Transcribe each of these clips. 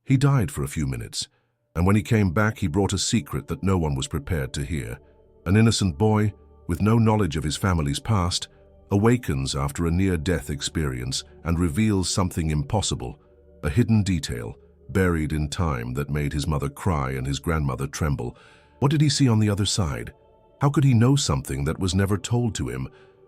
He died for a few minutes, and when he came back, he brought a secret that no one was prepared to hear. An innocent boy, with no knowledge of his family's past, awakens after a near-death experience and reveals something impossible, a hidden detail, buried in time that made his mother cry and his grandmother tremble. What did he see on the other side? How could he know something that was never told to him?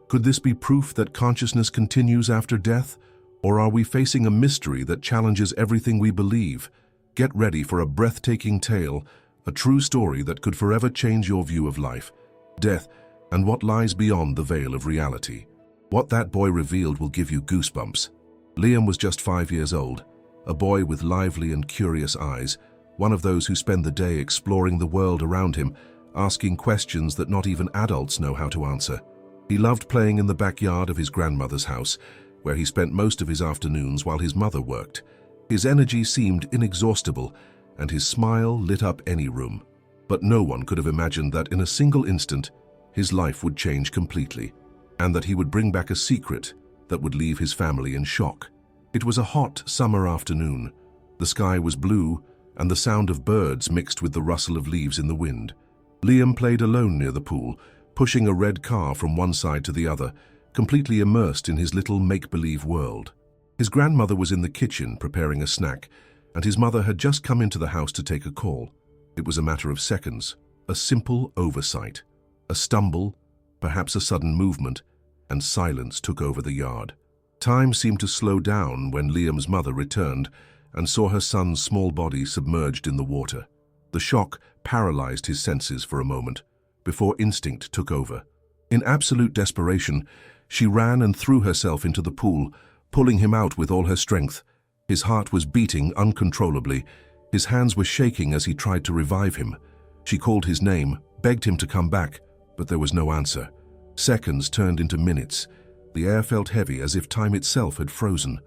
Could this be proof that consciousness continues after death? Or are we facing a mystery that challenges everything we believe? Get ready for a breathtaking tale, a true story that could forever change your view of life, death, and what lies beyond the veil of reality. What that boy revealed will give you goosebumps. Liam was just 5 years old, a boy with lively and curious eyes, one of those who spend the day exploring the world around him, asking questions that not even adults know how to answer. He loved playing in the backyard of his grandmother's house, where he spent most of his afternoons while his mother worked. His energy seemed inexhaustible, and his smile lit up any room. But no one could have imagined that in a single instant, his life would change completely, and that he would bring back a secret that would leave his family in shock. It was a hot summer afternoon. The sky was blue, and the sound of birds mixed with the rustle of leaves in the wind. Liam played alone near the pool, pushing a red car from one side to the other, completely immersed in his little make-believe world. His grandmother was in the kitchen preparing a snack, and his mother had just come into the house to take a call. It was a matter of seconds, a simple oversight. A stumble, perhaps a sudden movement, and silence took over the yard. Time seemed to slow down when Liam's mother returned and saw her son's small body submerged in the water. The shock paralyzed his senses for a moment, before instinct took over. In absolute desperation, she ran and threw herself into the pool, pulling him out with all her strength. His heart was beating uncontrollably. His hands were shaking as he tried to revive him. She called his name, begged him to come back, but there was no answer. Seconds turned into minutes. The air felt heavy, as if time itself had frozen.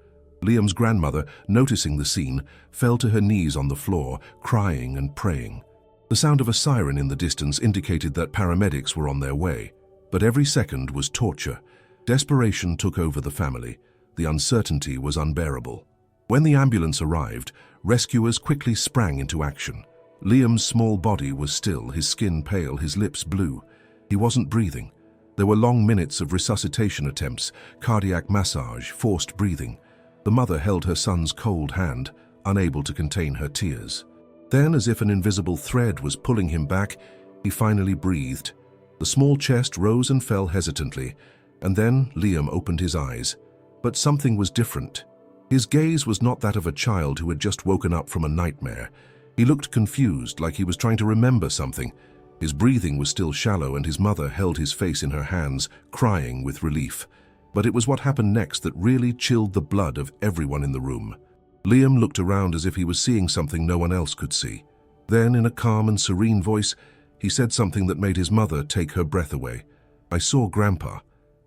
Liam's grandmother, noticing the scene, fell to her knees on the floor, crying and praying. The sound of a siren in the distance indicated that paramedics were on their way. But every second was torture. Desperation took over the family. The uncertainty was unbearable. When the ambulance arrived, rescuers quickly sprang into action. Liam's small body was still, his skin pale, his lips blue. He wasn't breathing. There were long minutes of resuscitation attempts, cardiac massage, forced breathing. The mother held her son's cold hand, unable to contain her tears. Then, as if an invisible thread was pulling him back, he finally breathed. The small chest rose and fell hesitantly, and then Liam opened his eyes. But something was different. His gaze was not that of a child who had just woken up from a nightmare. He looked confused, like he was trying to remember something. His breathing was still shallow, and his mother held his face in her hands, crying with relief. But it was what happened next that really chilled the blood of everyone in the room. Liam looked around as if he was seeing something no one else could see. Then, in a calm and serene voice, he said something that made his mother take her breath away. "I saw Grandpa.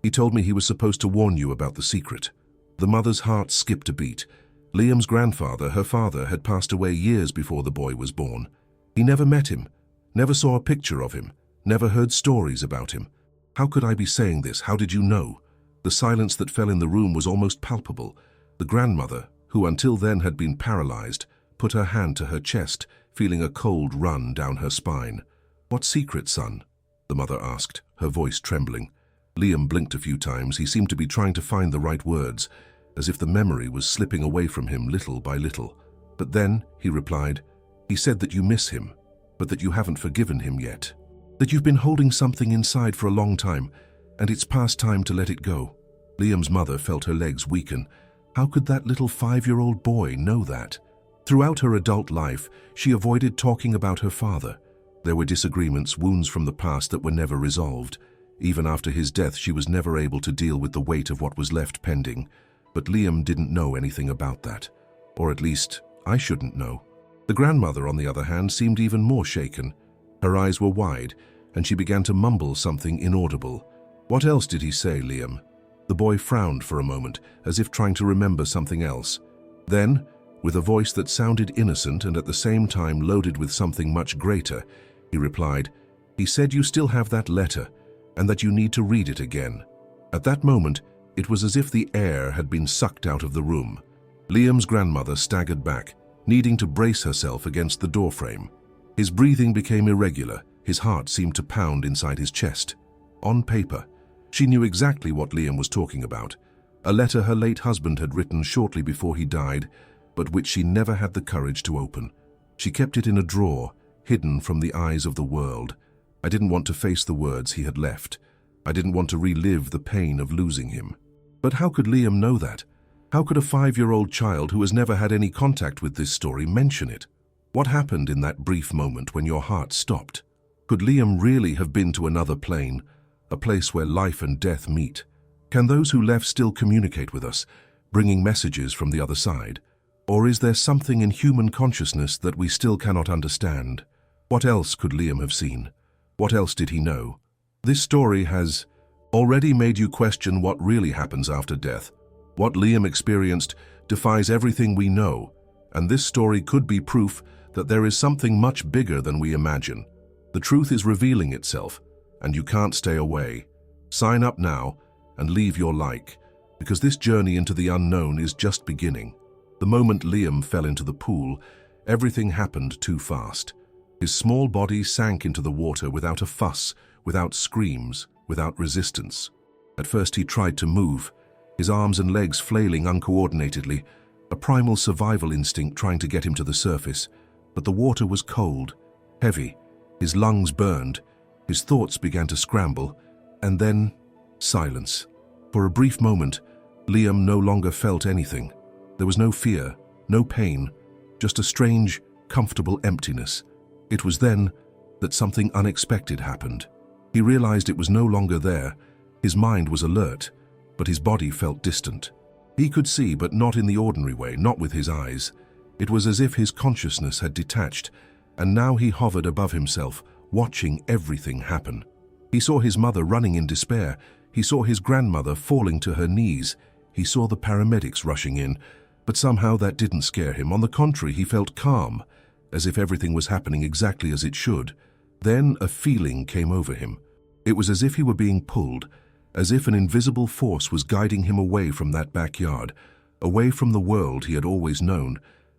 He told me he was supposed to warn you about the secret." The mother's heart skipped a beat. Liam's grandfather, her father, had passed away years before the boy was born. He never met him, never saw a picture of him, never heard stories about him. How could I be saying this? How did you know? The silence that fell in the room was almost palpable. The grandmother, who until then had been paralyzed, put her hand to her chest, feeling a cold run down her spine. "What secret, son?" the mother asked, her voice trembling. Liam blinked a few times. He seemed to be trying to find the right words, as if the memory was slipping away from him little by little. But then, he replied, "He said that you miss him, but that you haven't forgiven him yet. That you've been holding something inside for a long time, and it's past time to let it go." Liam's mother felt her legs weaken. How could that little 5-year-old boy know that? Throughout her adult life, she avoided talking about her father. There were disagreements, wounds from the past that were never resolved. Even after his death, she was never able to deal with the weight of what was left pending. But Liam didn't know anything about that. Or at least, I shouldn't know. The grandmother, on the other hand, seemed even more shaken. Her eyes were wide, and she began to mumble something inaudible. "What else did he say, Liam?" The boy frowned for a moment, as if trying to remember something else. Then, with a voice that sounded innocent and at the same time loaded with something much greater, he replied, "He said you still have that letter, and that you need to read it again." At that moment, it was as if the air had been sucked out of the room. Liam's grandmother staggered back, needing to brace herself against the doorframe. His breathing became irregular, his heart seemed to pound inside his chest. On paper, she knew exactly what Liam was talking about. A letter her late husband had written shortly before he died, but which she never had the courage to open. She kept it in a drawer, hidden from the eyes of the world. I didn't want to face the words he had left. I didn't want to relive the pain of losing him. But how could Liam know that? How could a 5-year-old child who has never had any contact with this story mention it? What happened in that brief moment when your heart stopped? Could Liam really have been to another plane, a place where life and death meet? Can those who left still communicate with us, bringing messages from the other side? Or is there something in human consciousness that we still cannot understand? What else could Liam have seen? What else did he know? This story has already made you question what really happens after death. What Liam experienced defies everything we know, and this story could be proof that there is something much bigger than we imagine. The truth is revealing itself, and you can't stay away. Sign up now and leave your like, because this journey into the unknown is just beginning. The moment Liam fell into the pool, everything happened too fast. His small body sank into the water without a fuss, without screams, without resistance. At first he tried to move, his arms and legs flailing uncoordinatedly, a primal survival instinct trying to get him to the surface. But the water was cold, heavy, his lungs burned, his thoughts began to scramble, and then silence. For a brief moment, Liam no longer felt anything. There was no fear, no pain, just a strange, comfortable emptiness. It was then that something unexpected happened. He realized it was no longer there. His mind was alert, but his body felt distant. He could see, but not in the ordinary way, not with his eyes. It was as if his consciousness had detached, and now he hovered above himself, watching everything happen. He saw his mother running in despair. He saw his grandmother falling to her knees. He saw the paramedics rushing in, but somehow that didn't scare him. On the contrary, he felt calm, as if everything was happening exactly as it should. Then a feeling came over him. It was as if he were being pulled, as if an invisible force was guiding him away from that backyard, away from the world he had always known,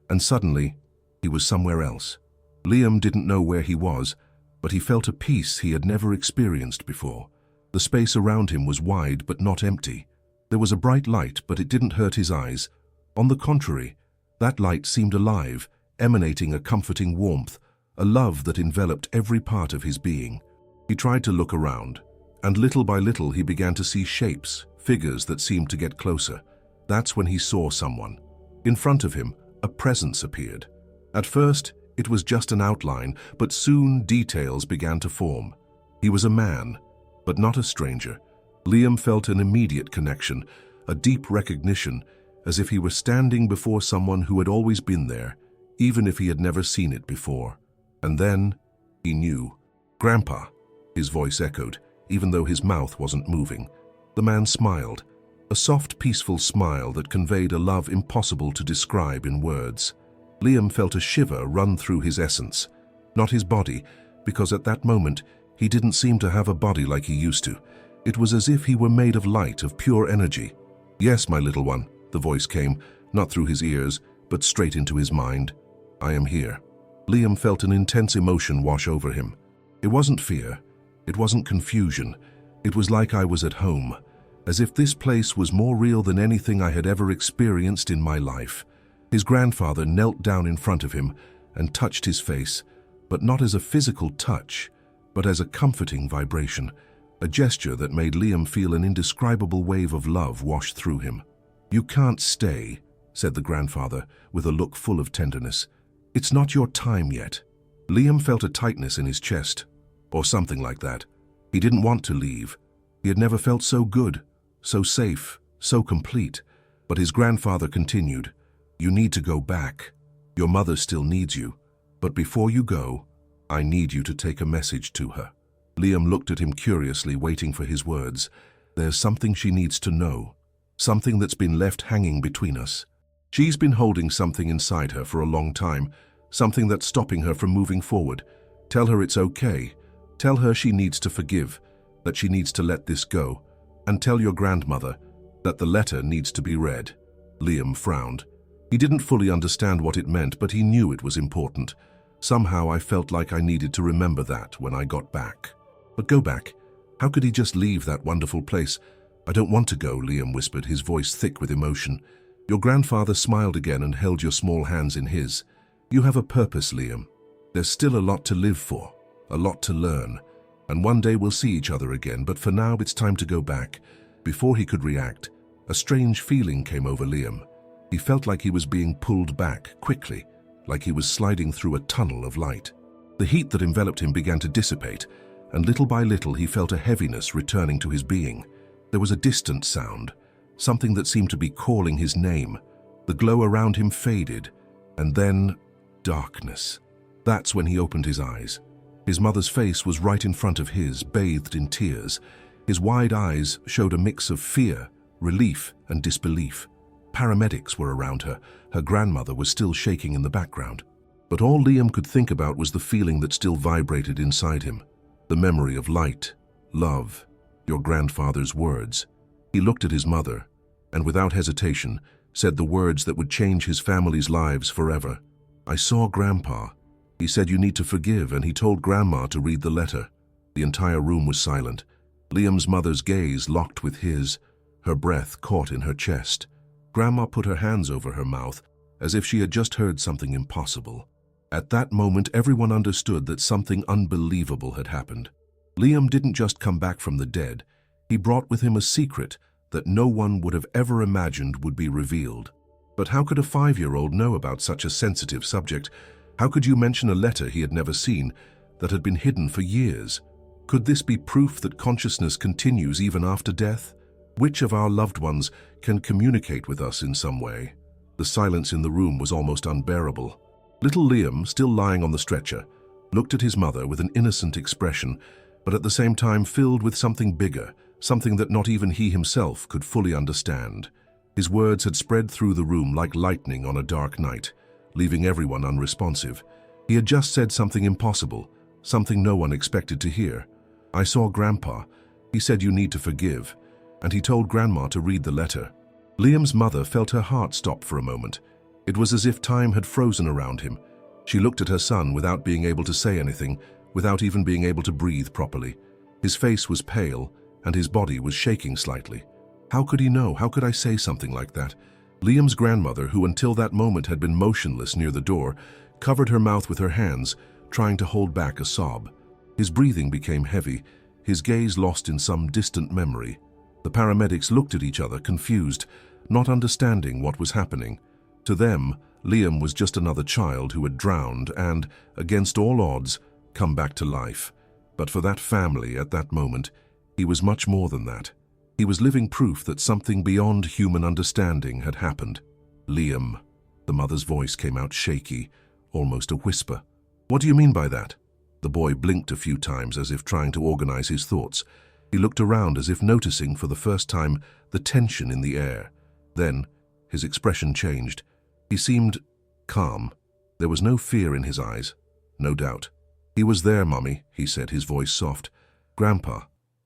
and suddenly he was somewhere else. Liam didn't know where he was, but he felt a peace he had never experienced before. The space around him was wide but not empty. There was a bright light, but it didn't hurt his eyes. On the contrary, that light seemed alive, emanating a comforting warmth, a love that enveloped every part of his being. He tried to look around, and little by little he began to see shapes, figures that seemed to get closer. That's when he saw someone. In front of him, a presence appeared. At first, it was just an outline, but soon details began to form. He was a man, but not a stranger. Liam felt an immediate connection, a deep recognition, as if he were standing before someone who had always been there, even if he had never seen it before. And then, he knew. "Grandpa," his voice echoed, even though his mouth wasn't moving. The man smiled, a soft, peaceful smile that conveyed a love impossible to describe in words. Liam felt a shiver run through his essence, not his body, because at that moment he didn't seem to have a body like he used to. It was as if he were made of light, of pure energy. "Yes, my little one," the voice came, not through his ears, but straight into his mind. "I am here." Liam felt an intense emotion wash over him. It wasn't fear. It wasn't confusion. It was like I was at home, as if this place was more real than anything I had ever experienced in my life. His grandfather knelt down in front of him and touched his face, but not as a physical touch, but as a comforting vibration, a gesture that made Liam feel an indescribable wave of love wash through him. "You can't stay," said the grandfather, with a look full of tenderness. "It's not your time yet." Liam felt a tightness in his chest, or something like that. He didn't want to leave. He had never felt so good, so safe, so complete. But his grandfather continued, "You need to go back. Your mother still needs you. But before you go, I need you to take a message to her." Liam looked at him curiously, waiting for his words. "There's something she needs to know, something that's been left hanging between us. She's been holding something inside her for a long time, something that's stopping her from moving forward. Tell her it's okay. Tell her she needs to forgive, that she needs to let this go. And tell your grandmother that the letter needs to be read." Liam frowned. He didn't fully understand what it meant, but he knew it was important. Somehow I felt like I needed to remember that when I got back. But go back? How could he just leave that wonderful place? I don't want to go, Liam whispered, his voice thick with emotion. Your grandfather smiled again and held your small hands in his. You have a purpose, Liam. There's still a lot to live for, a lot to learn. And one day we'll see each other again, but for now it's time to go back. Before he could react, a strange feeling came over Liam. He felt like he was being pulled back, quickly, like he was sliding through a tunnel of light. The heat that enveloped him began to dissipate, and little by little he felt a heaviness returning to his being. There was a distant sound, something that seemed to be calling his name. The glow around him faded, and then darkness. That's when he opened his eyes. His mother's face was right in front of his, bathed in tears. His wide eyes showed a mix of fear, relief, and disbelief. Paramedics were around her. Her grandmother was still shaking in the background. But all Liam could think about was the feeling that still vibrated inside him. The memory of light, love, your grandfather's words. He looked at his mother, and without hesitation, said the words that would change his family's lives forever. I saw Grandpa. He said you need to forgive, and he told Grandma to read the letter. The entire room was silent. Liam's mother's gaze locked with his, her breath caught in her chest. Grandma put her hands over her mouth, as if she had just heard something impossible. At that moment, everyone understood that something unbelievable had happened. Liam didn't just come back from the dead. He brought with him a secret that no one would have ever imagined would be revealed. But how could a 5-year-old know about such a sensitive subject? How could you mention a letter he had never seen, that had been hidden for years? Could this be proof that consciousness continues even after death? Which of our loved ones can communicate with us in some way? The silence in the room was almost unbearable. Little Liam, still lying on the stretcher, looked at his mother with an innocent expression, but at the same time filled with something bigger, something that not even he himself could fully understand. His words had spread through the room like lightning on a dark night, leaving everyone unresponsive. He had just said something impossible, something no one expected to hear. I saw Grandpa. He said you need to forgive, and he told Grandma to read the letter. Liam's mother felt her heart stop for a moment. It was as if time had frozen around him. She looked at her son without being able to say anything, without even being able to breathe properly. His face was pale, and his body was shaking slightly. How could he know? How could I say something like that? Liam's grandmother, who until that moment had been motionless near the door, covered her mouth with her hands, trying to hold back a sob. His breathing became heavy, his gaze lost in some distant memory. The paramedics looked at each other, confused, not understanding what was happening. To them, Liam was just another child who had drowned and, against all odds, come back to life. But for that family at that moment, he was much more than that. He was living proof that something beyond human understanding had happened. Liam. The mother's voice came out shaky, almost a whisper. What do you mean by that? The boy blinked a few times as if trying to organize his thoughts. He looked around as if noticing for the first time the tension in the air. Then, his expression changed. He seemed calm. There was no fear in his eyes, no doubt. He was there, Mummy, he said, his voice soft. Grandpa.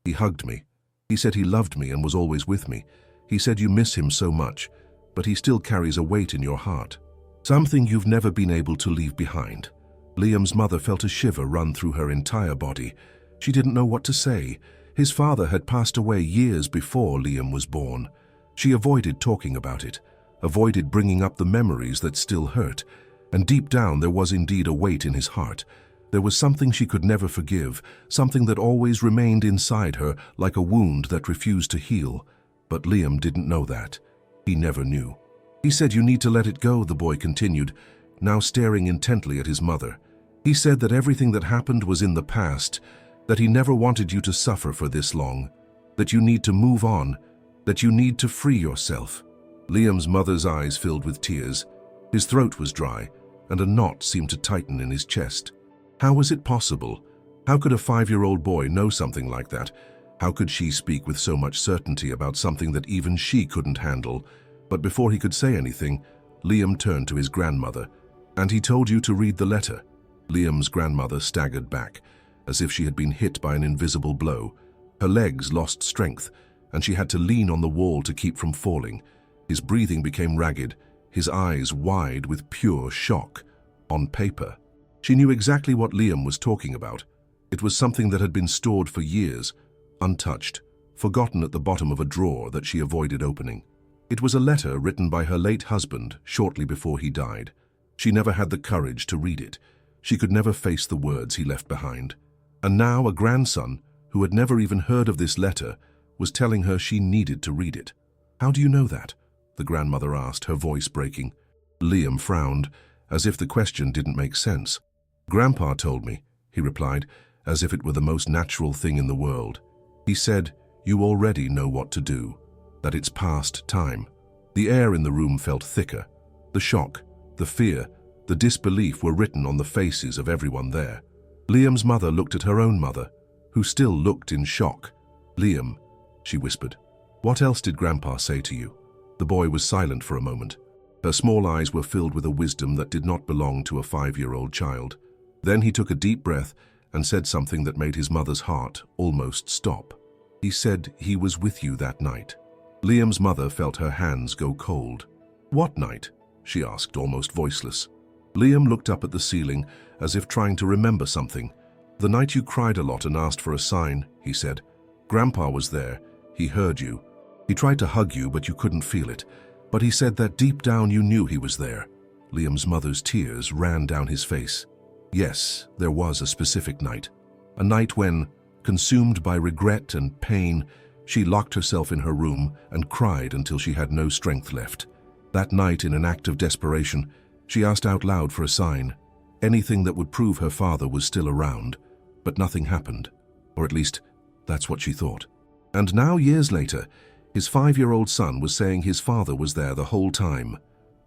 He hugged me. He said he loved me and was always with me. He said you miss him so much, but he still carries a weight in your heart. Something you've never been able to leave behind. Liam's mother felt a shiver run through her entire body. She didn't know what to say. His father had passed away years before Liam was born. She avoided talking about it, avoided bringing up the memories that still hurt, and deep down there was indeed a weight in his heart. There was something she could never forgive, something that always remained inside her like a wound that refused to heal. But Liam didn't know that. He never knew. He said you need to let it go, the boy continued, now staring intently at his mother. He said that everything that happened was in the past, that he never wanted you to suffer for this long, that you need to move on, that you need to free yourself. Liam's mother's eyes filled with tears. His throat was dry, and a knot seemed to tighten in his chest. How was it possible? How could a 5-year-old boy know something like that? How could she speak with so much certainty about something that even she couldn't handle? But before he could say anything, Liam turned to his grandmother. And he told you to read the letter. Liam's grandmother staggered back, as if she had been hit by an invisible blow. Her legs lost strength, and she had to lean on the wall to keep from falling. His breathing became ragged. his eyes wide with pure shock. On paper. She knew exactly what Liam was talking about. It was something that had been stored for years, untouched, forgotten at the bottom of a drawer that she avoided opening. It was a letter written by her late husband shortly before he died. She never had the courage to read it. She could never face the words he left behind. And now a grandson, who had never even heard of this letter, was telling her she needed to read it. "How do you know that?" the grandmother asked, her voice breaking. Liam frowned, as if the question didn't make sense. "Grandpa told me," he replied, as if it were the most natural thing in the world. "He said, you already know what to do, that it's past time." The air in the room felt thicker. The shock, the fear, the disbelief were written on the faces of everyone there. Liam's mother looked at her own mother, who still looked in shock. "Liam," she whispered, "what else did Grandpa say to you?" The boy was silent for a moment. Her small eyes were filled with a wisdom that did not belong to a 5-year-old child. Then he took a deep breath and said something that made his mother's heart almost stop. "He said he was with you that night." Liam's mother felt her hands go cold. "What night?" she asked, almost voiceless. Liam looked up at the ceiling as if trying to remember something. "The night you cried a lot and asked for a sign," he said. "Grandpa was there. He heard you. He tried to hug you, but you couldn't feel it. But he said that deep down you knew he was there." Liam's mother's tears ran down his face. Yes, there was a specific night. A night when, consumed by regret and pain, she locked herself in her room and cried until she had no strength left. That night, in an act of desperation, she asked out loud for a sign, anything that would prove her father was still around. But nothing happened, or at least, that's what she thought. And now, years later, his 5-year-old son was saying his father was there the whole time.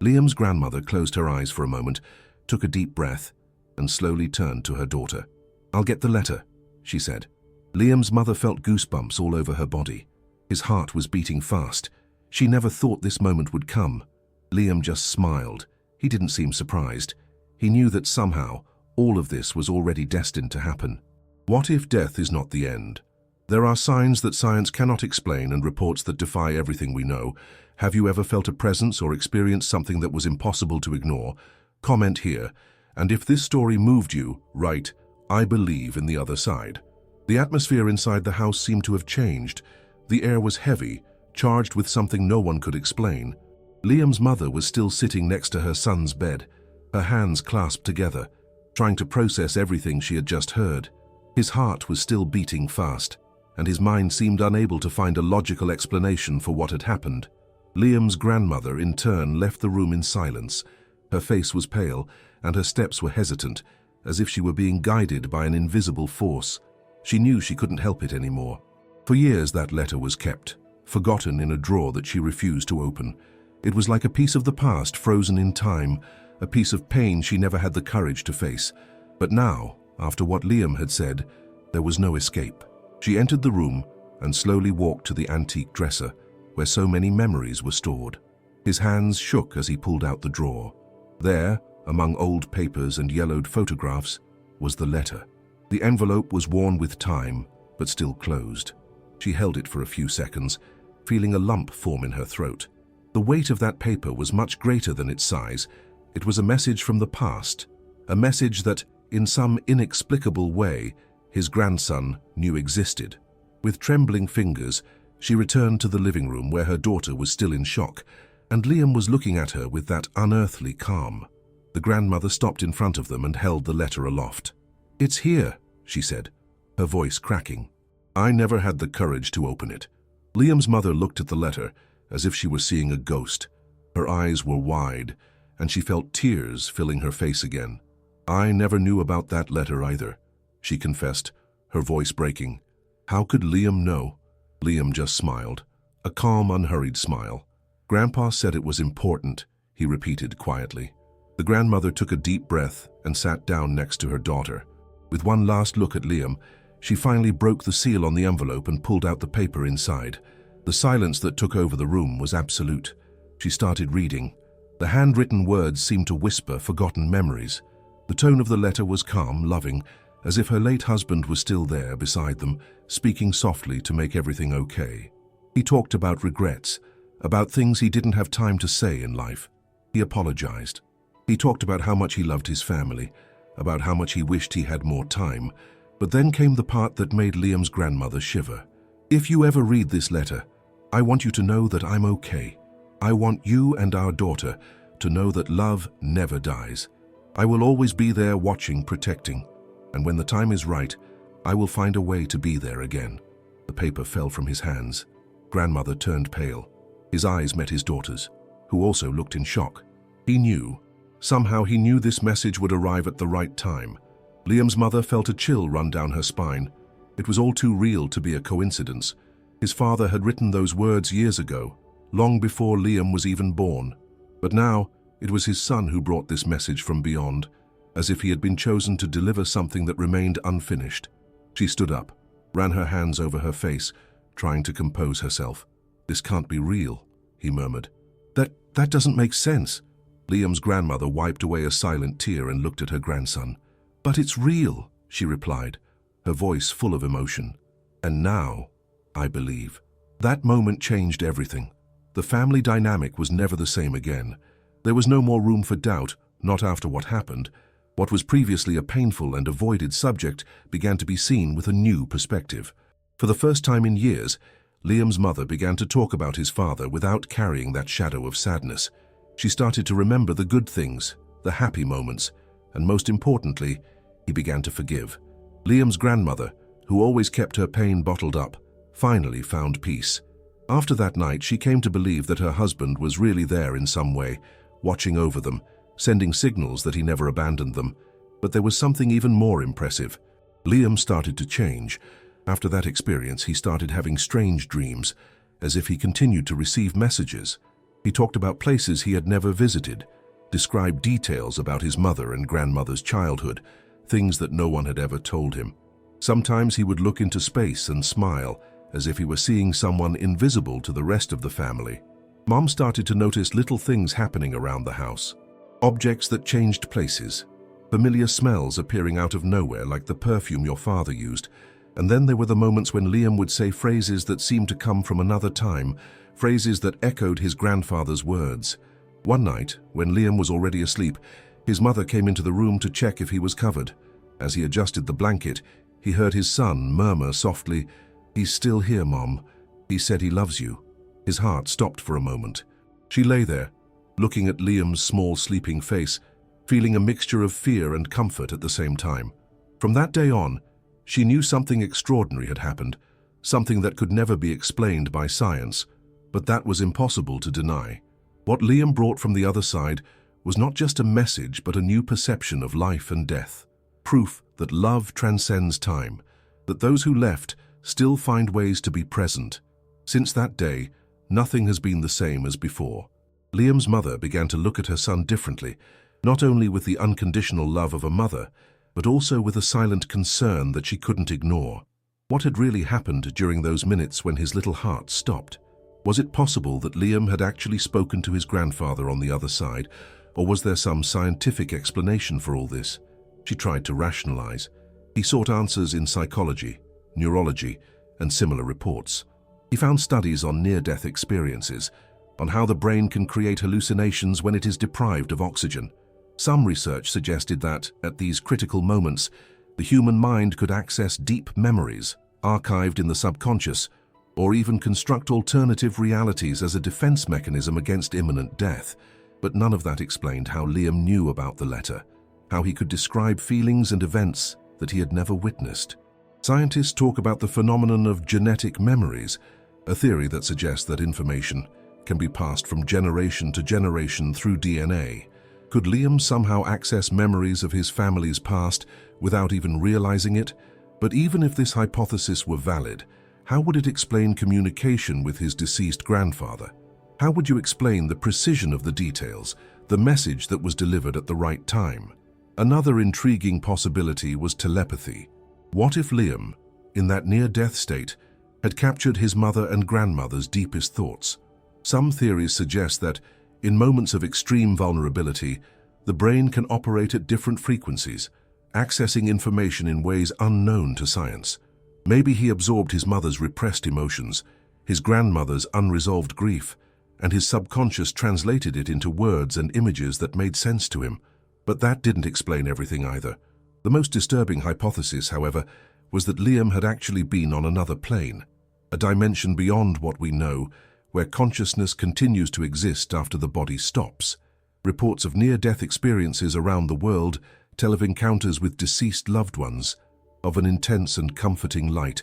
Liam's grandmother closed her eyes for a moment, took a deep breath, and slowly turned to her daughter. "I'll get the letter," she said. Liam's mother felt goosebumps all over her body. His heart was beating fast. She never thought this moment would come. Liam just smiled. He didn't seem surprised. He knew that somehow, all of this was already destined to happen. What if death is not the end? There are signs that science cannot explain and reports that defy everything we know. Have you ever felt a presence or experienced something that was impossible to ignore? Comment here. And if this story moved you, write, "I believe in the other side." The atmosphere inside the house seemed to have changed. The air was heavy, charged with something no one could explain. Liam's mother was still sitting next to her son's bed, her hands clasped together, trying to process everything she had just heard. His heart was still beating fast, and his mind seemed unable to find a logical explanation for what had happened. Liam's grandmother, in turn, left the room in silence. Her face was pale, and her steps were hesitant, as if she were being guided by an invisible force. She knew she couldn't help it anymore. For years that letter was kept, forgotten in a drawer that she refused to open. It was like a piece of the past frozen in time, a piece of pain she never had the courage to face. But now, after what Liam had said, there was no escape. She entered the room and slowly walked to the antique dresser, where so many memories were stored. His hands shook as he pulled out the drawer. There, among old papers and yellowed photographs, was the letter. The envelope was worn with time, but still closed. She held it for a few seconds, feeling a lump form in her throat. The weight of that paper was much greater than its size. It was a message from the past, a message that, in some inexplicable way, his grandson knew existed. With trembling fingers, she returned to the living room where her daughter was still in shock, and Liam was looking at her with that unearthly calm. The grandmother stopped in front of them and held the letter aloft. "It's here," she said, her voice cracking. "I never had the courage to open it." Liam's mother looked at the letter as if she were seeing a ghost. Her eyes were wide, and she felt tears filling her face again. "I never knew about that letter either," she confessed, her voice breaking. How could Liam know? Liam just smiled, a calm, unhurried smile. "Grandpa said it was important," he repeated quietly. The grandmother took a deep breath and sat down next to her daughter. With one last look at Liam, she finally broke the seal on the envelope and pulled out the paper inside. The silence that took over the room was absolute. She started reading. The handwritten words seemed to whisper forgotten memories. The tone of the letter was calm, loving, as if her late husband was still there beside them, speaking softly to make everything okay. He talked about regrets, about things he didn't have time to say in life. He apologized. He talked about how much he loved his family, about how much he wished he had more time, but then came the part that made Liam's grandmother shiver. "If you ever read this letter, I want you to know that I'm okay. I want you and our daughter to know that love never dies. I will always be there watching, protecting, and when the time is right, I will find a way to be there again." The paper fell from his hands. Grandmother turned pale. His eyes met his daughter's, who also looked in shock. He knew. Somehow he knew this message would arrive at the right time. Liam's mother felt a chill run down her spine. It was all too real to be a coincidence. His father had written those words years ago, long before Liam was even born. But now, it was his son who brought this message from beyond, as if he had been chosen to deliver something that remained unfinished. She stood up, ran her hands over her face, trying to compose herself. "This can't be real," he murmured. That doesn't make sense." Liam's grandmother wiped away a silent tear and looked at her grandson. "But it's real," she replied, her voice full of emotion. "And now, I believe." That moment changed everything. The family dynamic was never the same again. There was no more room for doubt, not after what happened. What was previously a painful and avoided subject began to be seen with a new perspective. For the first time in years, Liam's mother began to talk about his father without carrying that shadow of sadness. She started to remember the good things, the happy moments, and most importantly, he began to forgive. Liam's grandmother, who always kept her pain bottled up, finally found peace. After that night, she came to believe that her husband was really there in some way, watching over them, sending signals that he never abandoned them. But there was something even more impressive. Liam started to change. After that experience, he started having strange dreams, as if he continued to receive messages. He talked about places he had never visited, described details about his mother and grandmother's childhood, things that no one had ever told him. Sometimes he would look into space and smile, as if he were seeing someone invisible to the rest of the family. Mom started to notice little things happening around the house. Objects that changed places, familiar smells appearing out of nowhere like the perfume your father used. And then there were the moments when Liam would say phrases that seemed to come from another time, phrases that echoed his grandfather's words. One night, when Liam was already asleep, his mother came into the room to check if he was covered. As he adjusted the blanket, he heard his son murmur softly, "He's still here, Mom. He said he loves you." His heart stopped for a moment. She lay there, looking at Liam's small sleeping face, feeling a mixture of fear and comfort at the same time. From that day on, she knew something extraordinary had happened, something that could never be explained by science, but that was impossible to deny. What Liam brought from the other side was not just a message, but a new perception of life and death. Proof that love transcends time, that those who left still find ways to be present. Since that day, nothing has been the same as before. Liam's mother began to look at her son differently, not only with the unconditional love of a mother, but also with a silent concern that she couldn't ignore. What had really happened during those minutes when his little heart stopped? Was it possible that Liam had actually spoken to his grandfather on the other side, or was there some scientific explanation for all this? She tried to rationalize. He sought answers in psychology, neurology, and similar reports. He found studies on near-death experiences, on how the brain can create hallucinations when it is deprived of oxygen. Some research suggested that, at these critical moments, the human mind could access deep memories, archived in the subconscious, or even construct alternative realities as a defense mechanism against imminent death. But none of that explained how Liam knew about the letter, how he could describe feelings and events that he had never witnessed. Scientists talk about the phenomenon of genetic memories, a theory that suggests that information can be passed from generation to generation through DNA. Could Liam somehow access memories of his family's past without even realizing it? But even if this hypothesis were valid, how would it explain communication with his deceased grandfather? How would you explain the precision of the details, the message that was delivered at the right time? Another intriguing possibility was telepathy. What if Liam, in that near-death state, had captured his mother and grandmother's deepest thoughts? Some theories suggest that, in moments of extreme vulnerability, the brain can operate at different frequencies, accessing information in ways unknown to science. Maybe he absorbed his mother's repressed emotions, his grandmother's unresolved grief, and his subconscious translated it into words and images that made sense to him. But that didn't explain everything either. The most disturbing hypothesis, however, was that Liam had actually been on another plane, a dimension beyond what we know, where consciousness continues to exist after the body stops. Reports of near-death experiences around the world tell of encounters with deceased loved ones, of an intense and comforting light,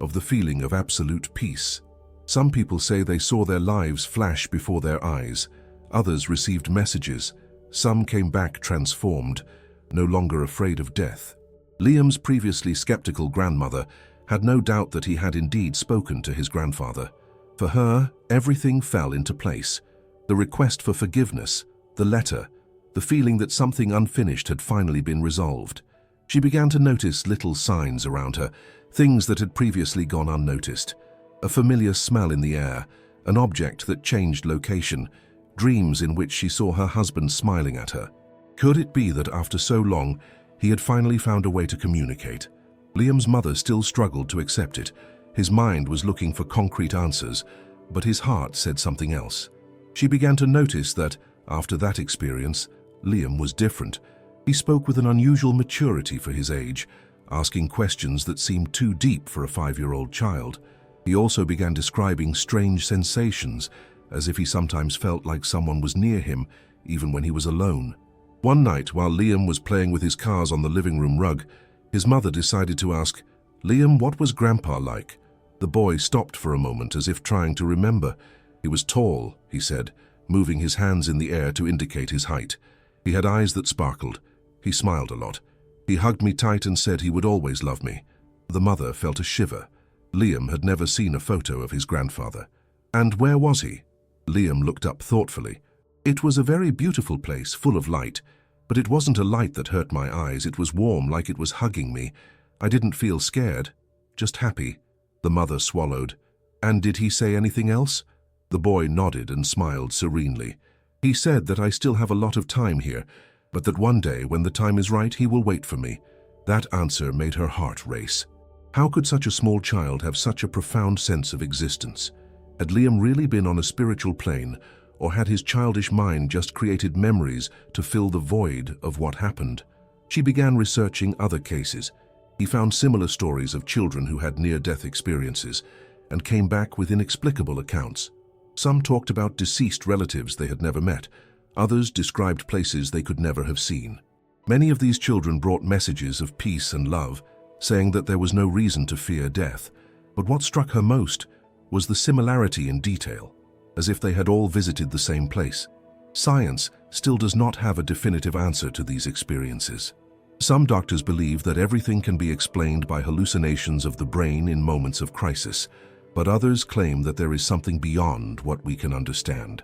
of the feeling of absolute peace. Some people say they saw their lives flash before their eyes. Others received messages. Some came back transformed, no longer afraid of death. Liam's previously skeptical grandmother had no doubt that he had indeed spoken to his grandfather. For her, everything fell into place. The request for forgiveness, the letter, the feeling that something unfinished had finally been resolved. She began to notice little signs around her, things that had previously gone unnoticed. A familiar smell in the air, an object that changed location, dreams in which she saw her husband smiling at her. Could it be that after so long, he had finally found a way to communicate? Liam's mother still struggled to accept it. His mind was looking for concrete answers, but his heart said something else. She began to notice that, after that experience, Liam was different. He spoke with an unusual maturity for his age, asking questions that seemed too deep for a 5-year-old child. He also began describing strange sensations, as if he sometimes felt like someone was near him, even when he was alone. One night, while Liam was playing with his cars on the living room rug, his mother decided to ask, "Liam, what was Grandpa like?" The boy stopped for a moment, as if trying to remember. "He was tall," he said, moving his hands in the air to indicate his height. "He had eyes that sparkled. He smiled a lot. He hugged me tight and said he would always love me." The mother felt a shiver. Liam had never seen a photo of his grandfather. "And where was he?" Liam looked up thoughtfully. "It was a very beautiful place, full of light. But it wasn't a light that hurt my eyes. It was warm, like it was hugging me. I didn't feel scared, just happy." The mother swallowed. "And did he say anything else?" The boy nodded and smiled serenely. "He said that I still have a lot of time here, but that one day, when the time is right, he will wait for me." That answer made her heart race. How could such a small child have such a profound sense of existence? Had Liam really been on a spiritual plane, or had his childish mind just created memories to fill the void of what happened? She began researching other cases. He found similar stories of children who had near-death experiences and came back with inexplicable accounts. Some talked about deceased relatives they had never met. Others described places they could never have seen. Many of these children brought messages of peace and love, saying that there was no reason to fear death. But what struck her most was the similarity in detail, as if they had all visited the same place. Science still does not have a definitive answer to these experiences. Some doctors believe that everything can be explained by hallucinations of the brain in moments of crisis, but others claim that there is something beyond what we can understand.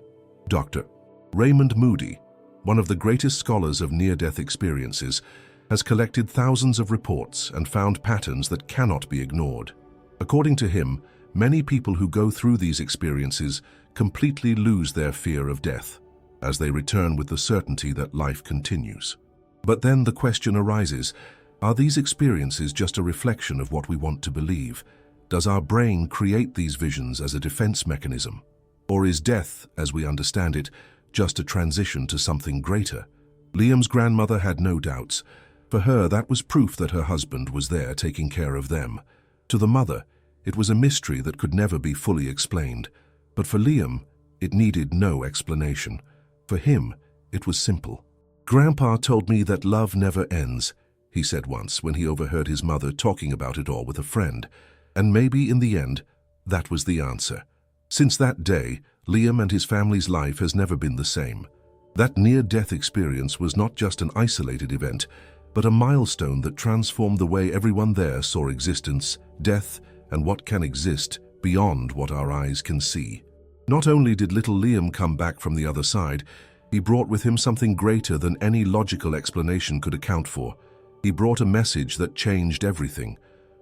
Dr. Raymond Moody, one of the greatest scholars of near-death experiences, has collected thousands of reports and found patterns that cannot be ignored. According to him, many people who go through these experiences completely lose their fear of death, as they return with the certainty that life continues. But then the question arises, are these experiences just a reflection of what we want to believe? Does our brain create these visions as a defense mechanism? Or is death, as we understand it, just a transition to something greater? Liam's grandmother had no doubts. For her, that was proof that her husband was there taking care of them. To the mother, it was a mystery that could never be fully explained. But for Liam, it needed no explanation. For him, it was simple. "Grandpa told me that love never ends," he said once when he overheard his mother talking about it all with a friend. And maybe in the end, that was the answer. Since that day, Liam and his family's life has never been the same. That near-death experience was not just an isolated event, but a milestone that transformed the way everyone there saw existence, death, and what can exist beyond what our eyes can see. Not only did little Liam come back from the other side, he brought with him something greater than any logical explanation could account for. He brought a message that changed everything.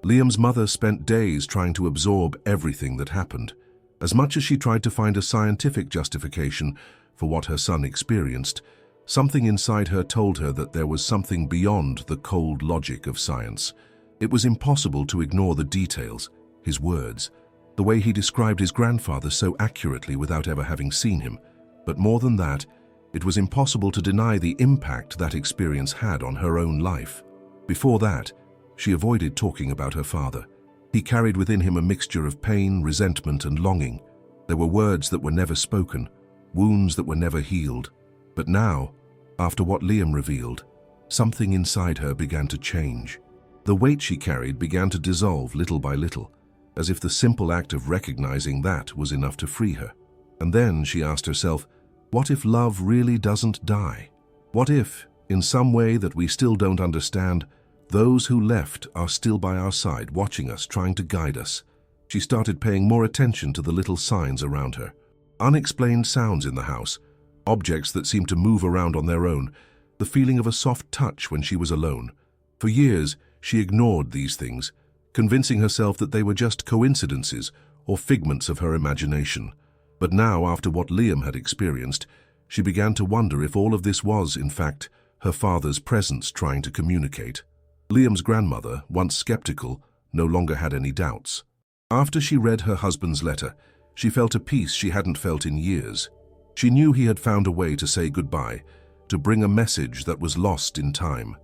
Liam's mother spent days trying to absorb everything that happened. As much as she tried to find a scientific justification for what her son experienced, something inside her told her that there was something beyond the cold logic of science. It was impossible to ignore the details, his words. The way he described his grandfather so accurately without ever having seen him. But more than that, it was impossible to deny the impact that experience had on her own life. Before that, she avoided talking about her father. He carried within him a mixture of pain, resentment, and longing. There were words that were never spoken, wounds that were never healed. But now, after what Liam revealed, something inside her began to change. The weight she carried began to dissolve little by little, as if the simple act of recognizing that was enough to free her. And then she asked herself, what if love really doesn't die? What if, in some way that we still don't understand, those who left are still by our side, watching us, trying to guide us? She started paying more attention to the little signs around her. Unexplained sounds in the house, objects that seemed to move around on their own, the feeling of a soft touch when she was alone. For years, she ignored these things, convincing herself that they were just coincidences or figments of her imagination. But now, after what Liam had experienced, she began to wonder if all of this was, in fact, her father's presence trying to communicate. Liam's grandmother, once skeptical, no longer had any doubts. After she read her husband's letter, she felt a peace she hadn't felt in years. She knew he had found a way to say goodbye, to bring a message that was lost in time.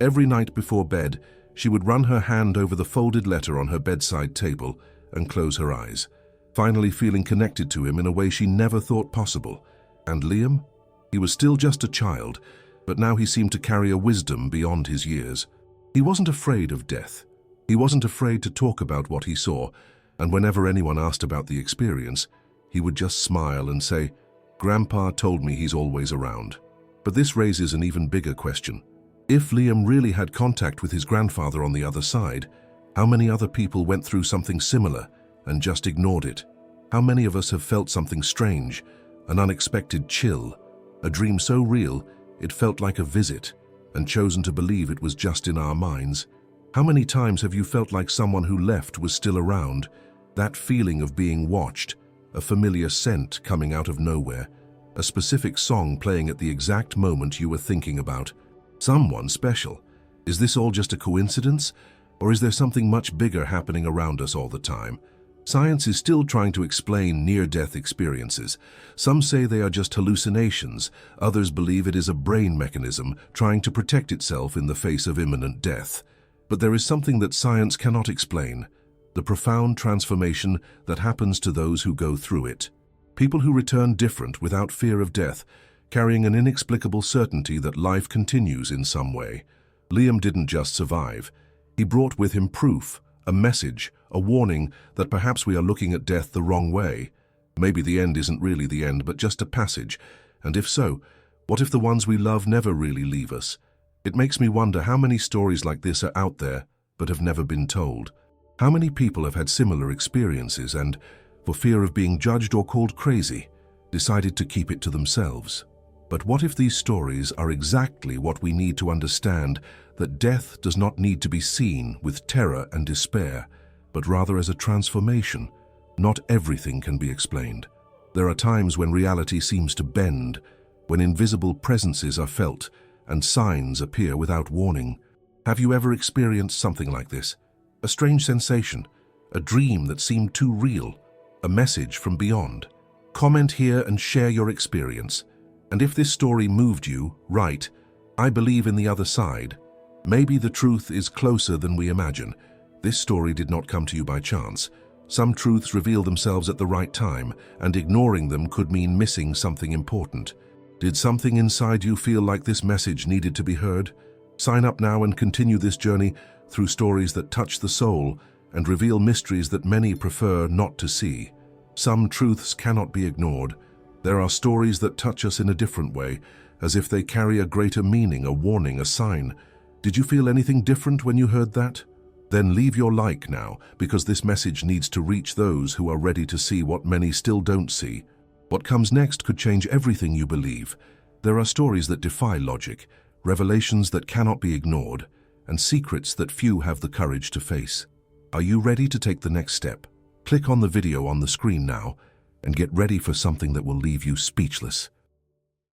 Every night before bed, she would run her hand over the folded letter on her bedside table and close her eyes, finally feeling connected to him in a way she never thought possible. And Liam? He was still just a child, but now he seemed to carry a wisdom beyond his years. He wasn't afraid of death. He wasn't afraid to talk about what he saw, and whenever anyone asked about the experience, he would just smile and say, "Grandpa told me he's always around." But this raises an even bigger question. If Liam really had contact with his grandfather on the other side, how many other people went through something similar and just ignored it? How many of us have felt something strange, an unexpected chill, a dream so real it felt like a visit, and chosen to believe it was just in our minds? How many times have you felt like someone who left was still around? That feeling of being watched, a familiar scent coming out of nowhere, a specific song playing at the exact moment you were thinking about. Someone special. Is this all just a coincidence? Or is there something much bigger happening around us all the time? Science is still trying to explain near-death experiences. Some say they are just hallucinations. Others believe it is a brain mechanism trying to protect itself in the face of imminent death. But there is something that science cannot explain: the profound transformation that happens to those who go through it. People who return different without fear of death, carrying an inexplicable certainty that life continues in some way. Liam didn't just survive. He brought with him proof, a message, a warning that perhaps we are looking at death the wrong way. Maybe the end isn't really the end, but just a passage. And if so, what if the ones we love never really leave us? It makes me wonder how many stories like this are out there, but have never been told. How many people have had similar experiences and, for fear of being judged or called crazy, decided to keep it to themselves? But what if these stories are exactly what we need to understand, that death does not need to be seen with terror and despair, but rather as a transformation? Not everything can be explained. There are times when reality seems to bend, when invisible presences are felt and signs appear without warning. Have you ever experienced something like this? A strange sensation, a dream that seemed too real, a message from beyond? Comment here and share your experience. And if this story moved you, write, "I believe in the other side." Maybe the truth is closer than we imagine. This story did not come to you by chance. Some truths reveal themselves at the right time, and ignoring them could mean missing something important. Did something inside you feel like this message needed to be heard? Sign up now and continue this journey through stories that touch the soul and reveal mysteries that many prefer not to see. Some truths cannot be ignored. There are stories that touch us in a different way, as if they carry a greater meaning, a warning, a sign. Did you feel anything different when you heard that? Then leave your like now, because this message needs to reach those who are ready to see what many still don't see. What comes next could change everything you believe. There are stories that defy logic, revelations that cannot be ignored, and secrets that few have the courage to face. Are you ready to take the next step? Click on the video on the screen now and get ready for something that will leave you speechless.